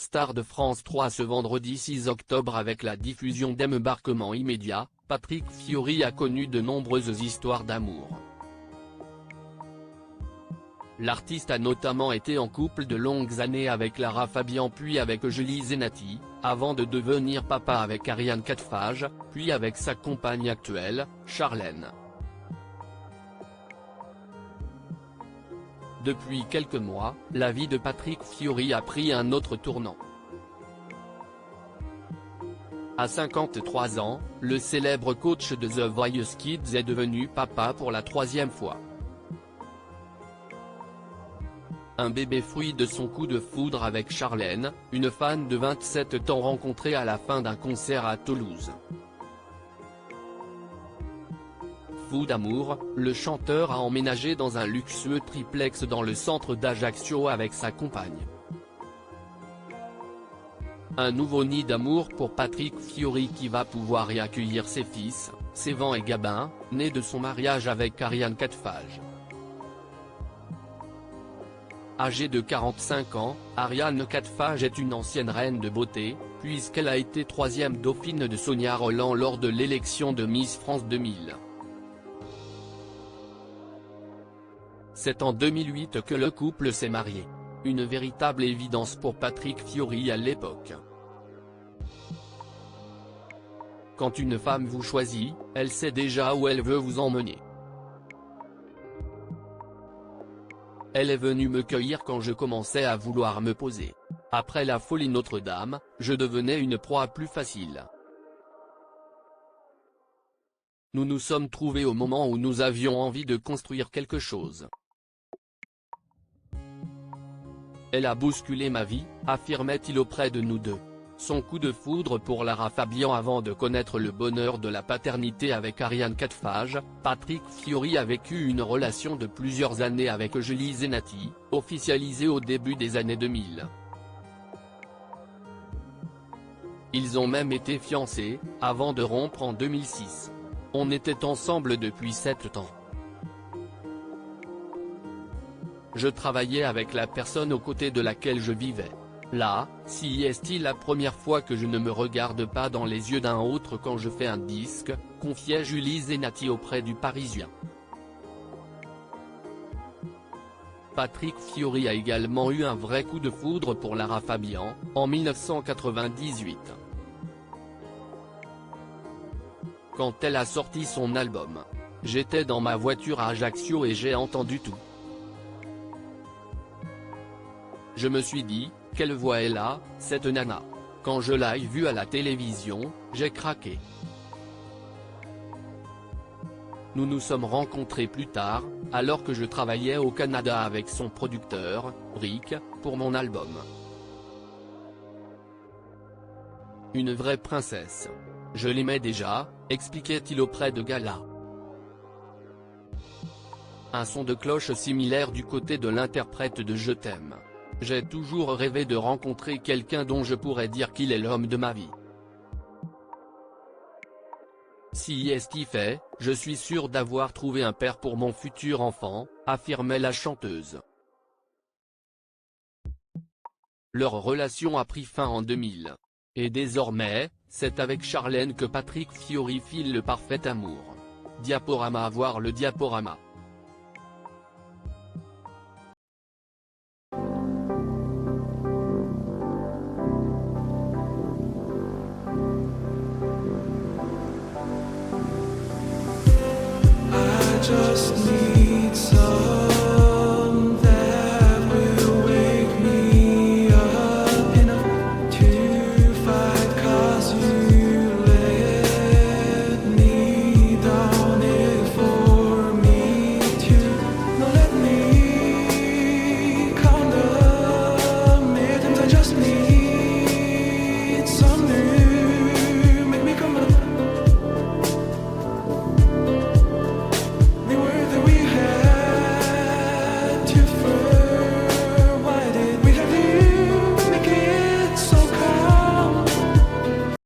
star de France 3 ce vendredi 6 octobre avec la diffusion d'Embarquement immédiat, Patrick Fiori a connu de nombreuses histoires d'amour. L'artiste a notamment été en couple de longues années avec Lara Fabian puis avec Julie Zenati, avant de devenir papa avec Ariane Quatrefages, puis avec sa compagne actuelle, Charlène. Depuis quelques mois, la vie de Patrick Fiori a pris un autre tournant. À 53 ans, le célèbre coach de The Voice Kids est devenu papa pour la troisième fois. Un bébé fruit de son coup de foudre avec Charlène, une fan de 27 ans rencontrée à la fin d'un concert à Toulouse. Fou d'amour, le chanteur a emménagé dans un luxueux triplex dans le centre d'Ajaccio avec sa compagne. Un nouveau nid d'amour pour Patrick Fiori qui va pouvoir y accueillir ses fils, Sévan et Gabin, nés de son mariage avec Ariane Quatrefages. Âgée de 45 ans, Ariane Quatrefages est une ancienne reine de beauté, puisqu'elle a été troisième dauphine de Sonia Rolland lors de l'élection de Miss France 2000. C'est en 2008 que le couple s'est marié. Une véritable évidence pour Patrick Fiori à l'époque. Quand une femme vous choisit, elle sait déjà où elle veut vous emmener. Elle est venue me cueillir quand je commençais à vouloir me poser. Après la folie Notre-Dame, je devenais une proie plus facile. Nous nous sommes trouvés au moment où nous avions envie de construire quelque chose. Elle a bousculé ma vie, affirmait-il auprès de nous deux. Son coup de foudre pour Lara Fabian avant de connaître le bonheur de la paternité avec Ariane Quatrefages, Patrick Fiori a vécu une relation de plusieurs années avec Julie Zenati, officialisée au début des années 2000. Ils ont même été fiancés, avant de rompre en 2006. On était ensemble depuis 7 ans. Je travaillais avec la personne aux côtés de laquelle je vivais. Là, si est-il la première fois que je ne me regarde pas dans les yeux d'un autre quand je fais un disque, confiait Julie Zenati auprès du Parisien. Patrick Fiori a également eu un vrai coup de foudre pour Lara Fabian, en 1998. Quand elle a sorti son album. J'étais dans ma voiture à Ajaccio et j'ai entendu tout. Je me suis dit, quelle voix elle a, cette nana. Quand je l'ai vue à la télévision, j'ai craqué. Nous nous sommes rencontrés plus tard, alors que je travaillais au Canada avec son producteur, Rick, pour mon album. Une vraie princesse. Je l'aimais déjà, expliquait-il auprès de Gala. Un son de cloche similaire du côté de l'interprète de Je t'aime. J'ai toujours rêvé de rencontrer quelqu'un dont je pourrais dire qu'il est l'homme de ma vie. Si est fait, je suis sûr d'avoir trouvé un père pour mon futur enfant, affirmait la chanteuse. Leur relation a pris fin en 2000. Et désormais, c'est avec Charlène que Patrick Fiori file le parfait amour. Diaporama à voir le diaporama. Just need